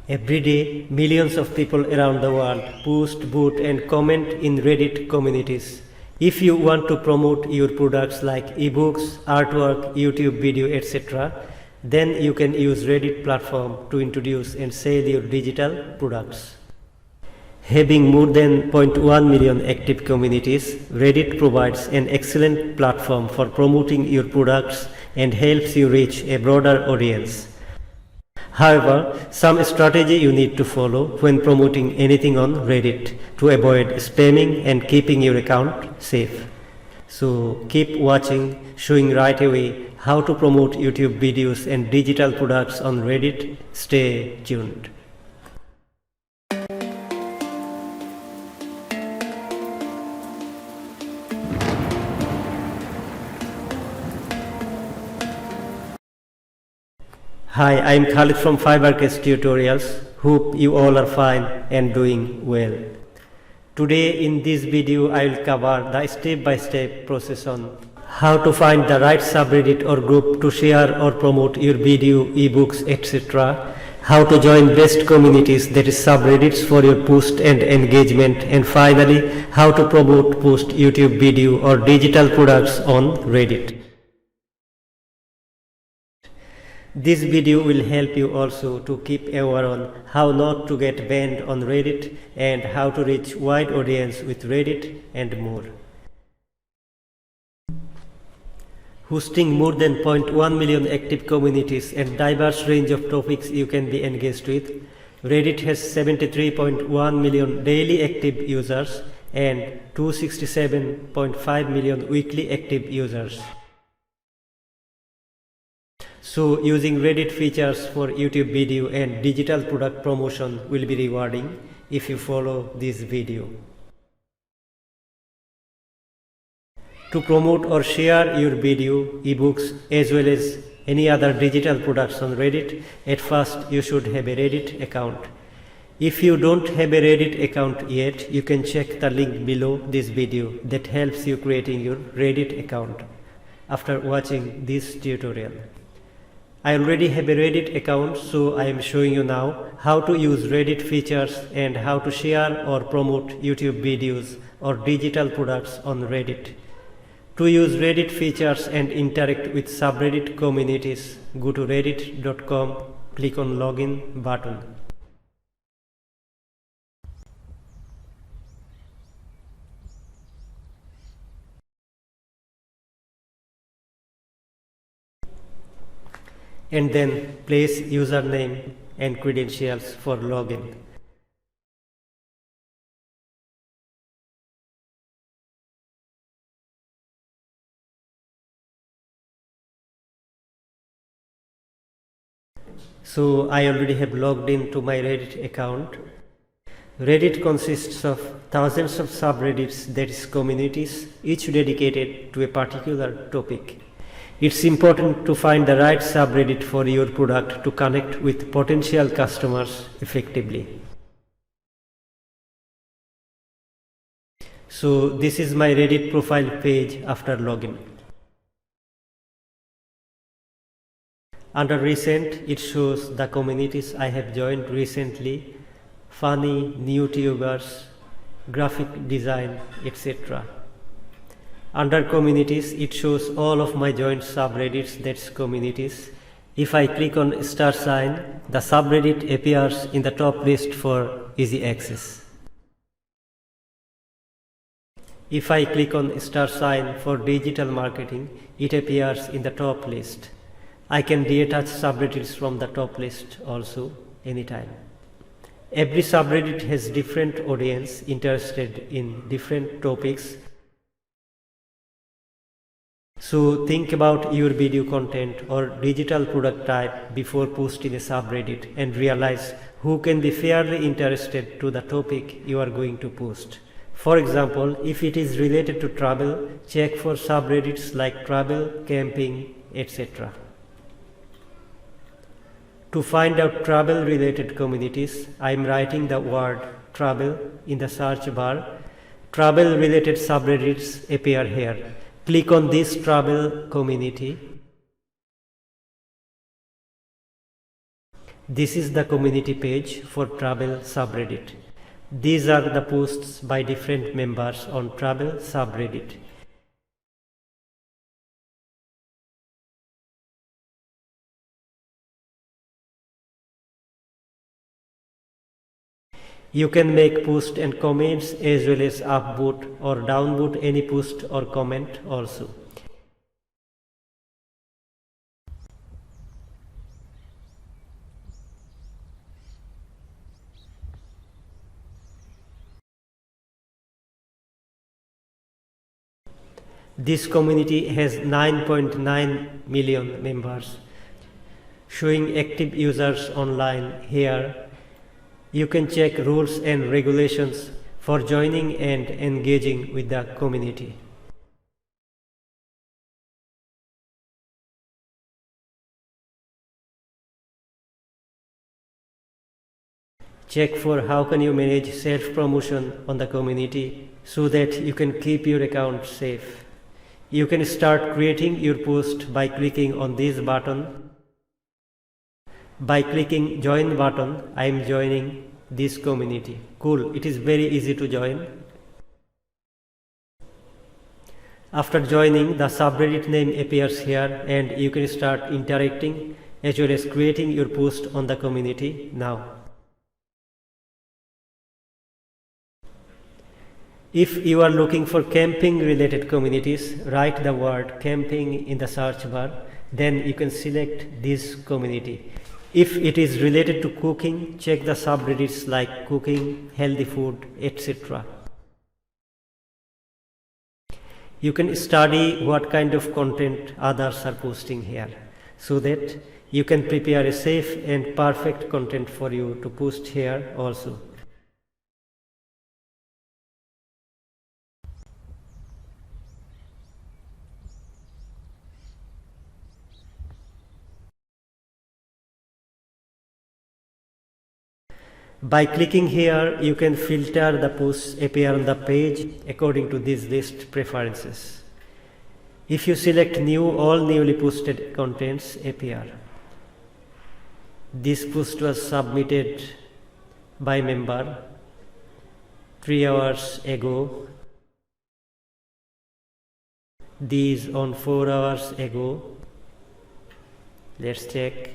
Every day, millions of people around the world post, vote, and comment in Reddit communities. If you want to promote your products like ebooks, artwork, YouTube video, etc., then you can use Reddit platform to introduce and sell your digital products. Having more than 0.1 million active communities, Reddit provides an excellent platform for promoting your products and helps you reach a broader audience. However, some strategy you need to follow when promoting anything on Reddit to avoid spamming and keeping your account safe. So keep watching, showing right away how to promote YouTube videos and digital products on Reddit. Stay tuned. Hi, I'm Khalid from Fiber Crest Tutorials. Hope you all are fine and doing well. Today in this video I will cover the step-by-step process on how to find the right subreddit or group to share or promote your video, ebooks, etc. How to join best communities, that is subreddits, for your post and engagement, and finally how to promote post YouTube video or digital products on Reddit. This video will help you also to keep aware on how not to get banned on Reddit and how to reach wide audience with Reddit and more. Hosting more than 0.1 million active communities and diverse range of topics you can be engaged with, Reddit has 73.1 million daily active users and 267.5 million weekly active users. So using Reddit features for YouTube video and digital product promotion will be rewarding if you follow this video. To promote or share your video, ebooks, as well as any other digital products on Reddit, at first you should have a Reddit account. If you don't have a Reddit account yet, you can check the link below this video that helps you creating your Reddit account after watching this tutorial. I already have a Reddit account, so I am showing you now how to use Reddit features and how to share or promote YouTube videos or digital products on Reddit. To use Reddit features and interact with subreddit communities, go to reddit.com, click on login button. And then place username and credentials for login. So I already have logged into my Reddit account. Reddit consists of thousands of subreddits, that is communities, each dedicated to a particular topic. It's important to find the right subreddit for your product to connect with potential customers effectively. So this is my Reddit profile page after login. Under recent, it shows the communities I have joined recently: funny, new tubers, graphic design, etc. Under communities, it shows all of my joined subreddits, that's communities. If I click on star sign, the subreddit appears in the top list for easy access. If I click on star sign for digital marketing, it appears in the top list. I can detach subreddits from the top list also anytime. Every subreddit has different audience interested in different topics. So think about your video content or digital product type before posting a subreddit and realize who can be fairly interested to the topic you are going to post. For example, if it is related to travel, check for subreddits like travel, camping, etc. To find out travel related communities, I am writing the word travel in the search bar. Travel related subreddits appear here. Click on this travel community. This is the community page for travel subreddit. These are the posts by different members on travel subreddit. You can make posts and comments as well as upvote or downvote any post or comment also. This community has 9.9 million members, showing active users online here. You can check rules and regulations for joining and engaging with the community. Check for how can you manage self-promotion on the community so that you can keep your account safe. You can start creating your post by clicking on this button. By clicking join button, I am joining this community. Cool, it is very easy to join. After joining, the subreddit name appears here and you can start interacting as well as creating your post on the community now. If you are looking for camping related communities, write the word camping in the search bar, then you can select this community. If it is related to cooking, check the subreddits like cooking, healthy food, etc. You can study what kind of content others are posting here so that you can prepare a safe and perfect content for you to post here also. By clicking here, you can filter the posts appear on the page according to these list preferences. If you select new, all newly posted contents appear. This post was submitted by member 3 hours ago. These on 4 hours ago. Let's check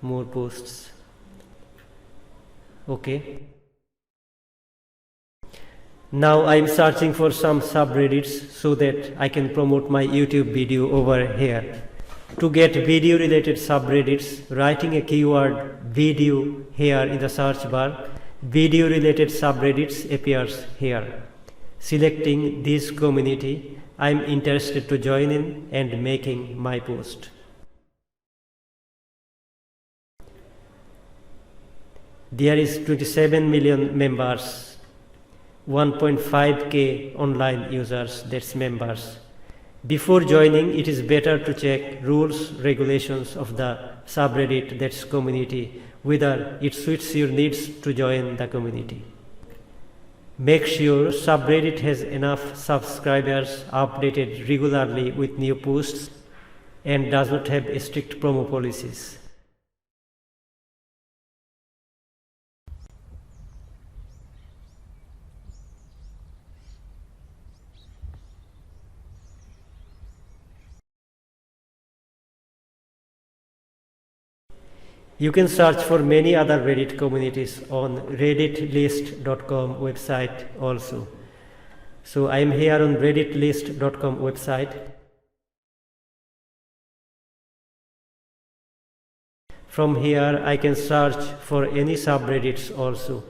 more posts. Okay. Now I am searching for some subreddits so that I can promote my YouTube video over here. To get video related subreddits, writing a keyword video here in the search bar, video related subreddits appears here. Selecting this community, I am interested to join in and making my post. There is 27 million members, 1.5k online users, that's members. Before joining, it is better to check rules, regulations of the subreddit, that's community, whether it suits your needs to join the community. Make sure subreddit has enough subscribers updated regularly with new posts and does not have strict promo policies. You can search for many other Reddit communities on redditlist.com website also. So I am here on redditlist.com website. From here I can search for any subreddits also.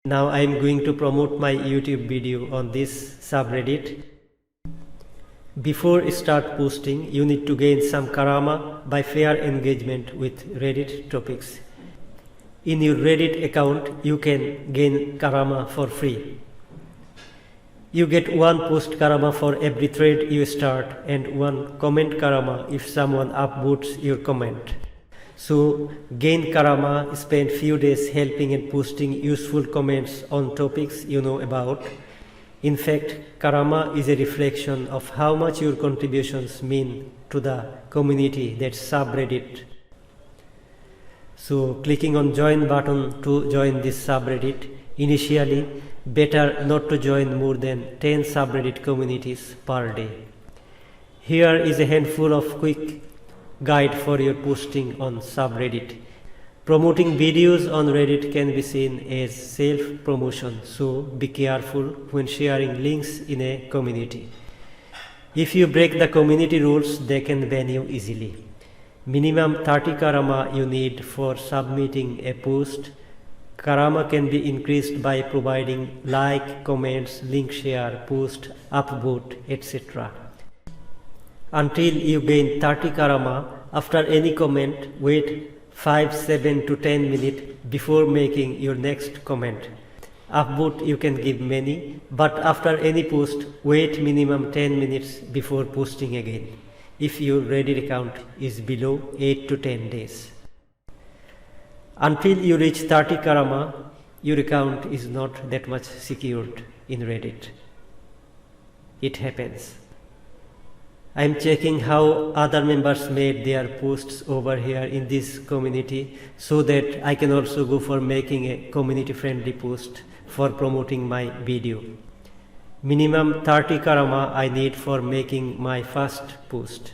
Now I am going to promote my YouTube video on this subreddit. Before start posting, you need to gain some karma by fair engagement with Reddit topics. In your Reddit account, you can gain karma for free. You get 1 post karma for every thread you start and 1 comment karma if someone upvotes your comment. So gain karma, spend few days helping and posting useful comments on topics you know about. In fact, karma is a reflection of how much your contributions mean to the community, that's subreddit. So clicking on join button to join this subreddit. Initially, better not to join more than 10 subreddit communities per day. Here is a handful of quick guide for your posting on subreddit. Promoting videos on Reddit can be seen as self-promotion, so be careful when sharing links in a community. If you break the community rules, they can ban you easily. Minimum 30 karma you need for submitting a post. Karma can be increased by providing like, comments, link share, post, upvote, etc. Until you gain 30 karma, after any comment, wait 5, 7 to 10 minutes before making your next comment. Upvote you can give many, but after any post, wait minimum 10 minutes before posting again, if your Reddit account is below 8 to 10 days. Until you reach 30 karma, your account is not that much secured in Reddit. It happens. I am checking how other members made their posts over here in this community so that I can also go for making a community friendly post for promoting my video. Minimum 30 karma I need for making my first post.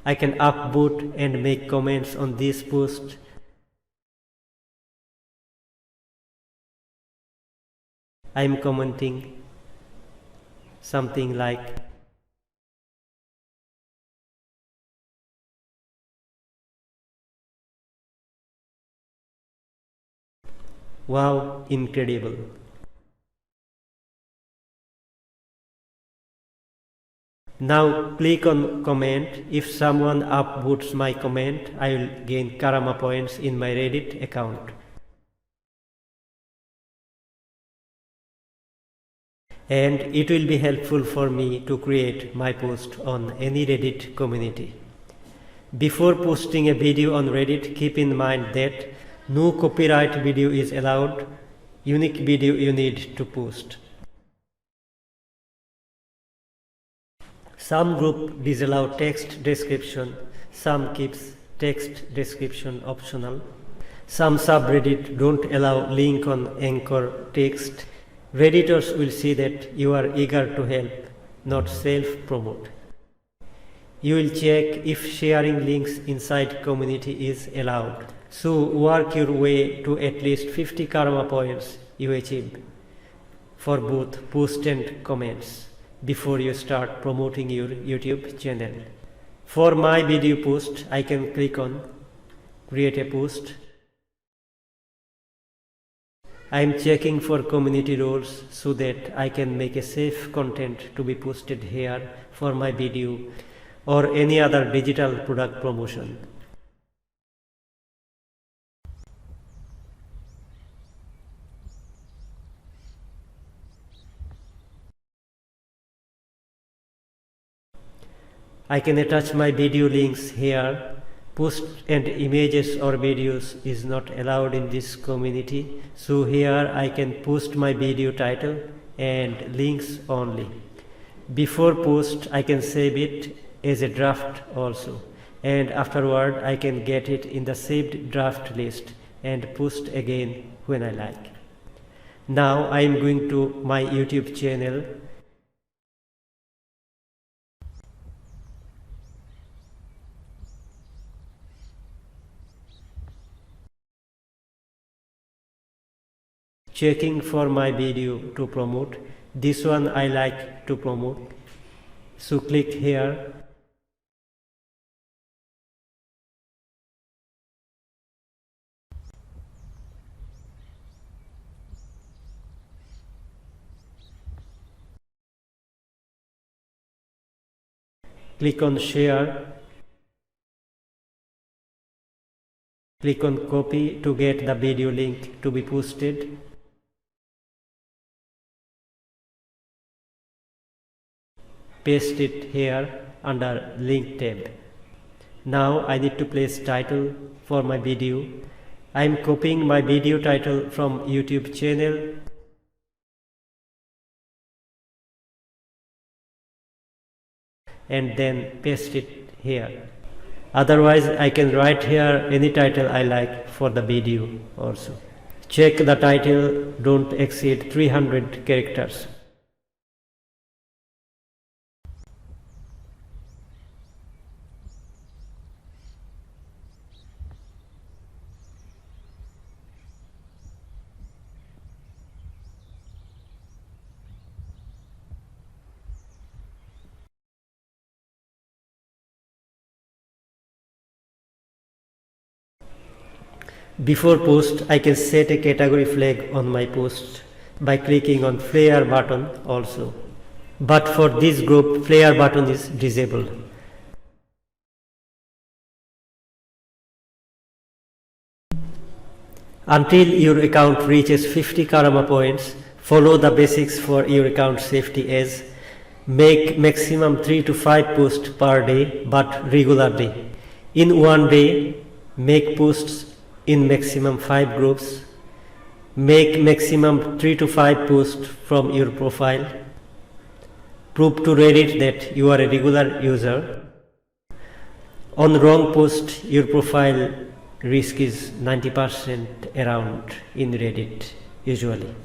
I can upvote and make comments on this post. I am commenting something like wow, incredible. Now click on comment. If someone upvotes my comment, I will gain karma points in my Reddit account. And it will be helpful for me to create my post on any Reddit community. Before posting a video on Reddit, keep in mind that no copyright video is allowed. Unique video you need to post. Some group disallow text description, some keeps text description optional. Some subreddit don't allow link on anchor text. Redditors will see that you are eager to help, not self-promote. You will check if sharing links inside community is allowed. So work your way to at least 50 karma points you achieve for both post and comments before you start promoting your YouTube channel. For my video post, I can click on create a post. I am checking for community rules so that I can make a safe content to be posted here for my video or any other digital product promotion. I can attach my video links here. Post and images or videos is not allowed in this community. So here I can post my video title and links only. Before post, I can save it as a draft also. And afterward, I can get it in the saved draft list and post again when I like. Now I am going to my YouTube channel. Checking for my video to promote. This one I like to promote. So click here. Click on share. Click on copy to get the video link to be posted. Paste it here under link tab. Now I need to place title for my video. I am copying my video title from YouTube channel. And then paste it here. Otherwise, I can write here any title I like for the video also. Check the title don't exceed 300 characters. Before post, I can set a category flag on my post by clicking on flare button also. But for this group, flare button is disabled. Until your account reaches 50 karma points, follow the basics for your account safety as make maximum 3 to 5 posts per day but regularly. In one day, make posts in maximum 5 groups. Make maximum 3 to 5 posts from your profile. Prove to Reddit that you are a regular user. On wrong post, your profile risk is 90% around in Reddit usually.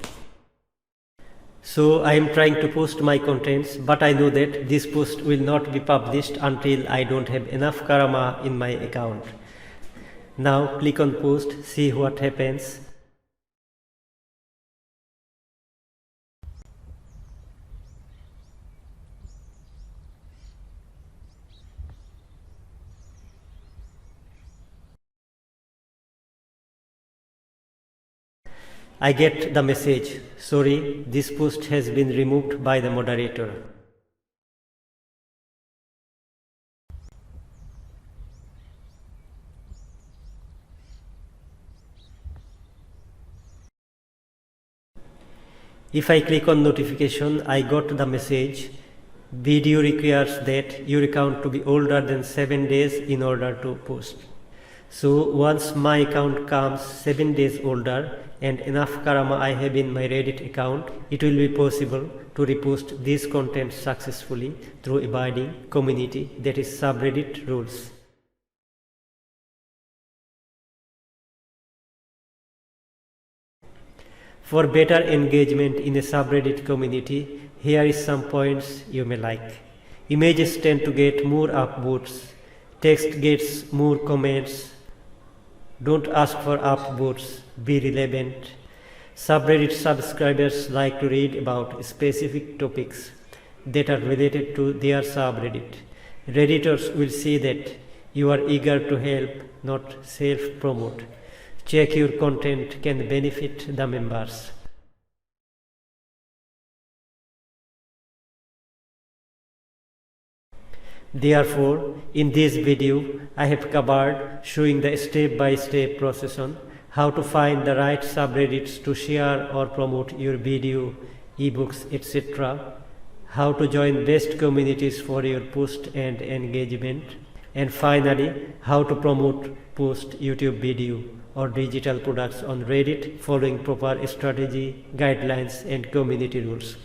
So I am trying to post my contents, but I know that this post will not be published until I don't have enough karma in my account. Now click on post, see what happens. I get the message, sorry, this post has been removed by the moderator. If I click on notification, I got the message, video requires that your account to be older than 7 days in order to post. So once my account comes 7 days older and enough karma I have in my Reddit account, it will be possible to repost this content successfully through abiding community, that is subreddit rules. For better engagement in a subreddit community, here is some points you may like. Images tend to get more upvotes. Text gets more comments. Don't ask for upvotes. Be relevant. Subreddit subscribers like to read about specific topics that are related to their subreddit. Redditors will see that you are eager to help, not self-promote. Check your content can benefit the members. Therefore, in this video, I have covered showing the step-by-step process on how to find the right subreddits to share or promote your video, ebooks, etc., how to join best communities for your post and engagement, and finally, how to promote post YouTube video or digital products on Reddit following proper strategy, guidelines and community rules.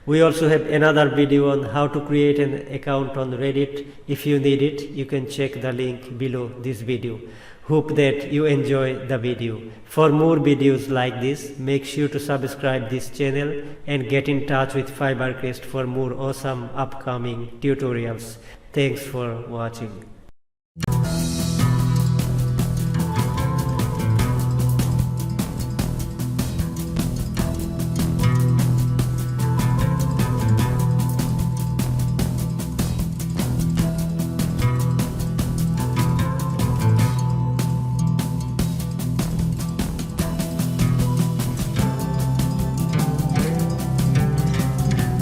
We also have another video on how to create an account on Reddit. If you need it, you can check the link below this video. Hope that you enjoy the video. For more videos like this, make sure to subscribe this channel and get in touch with Fiber Crest for more awesome upcoming tutorials. Thanks for watching.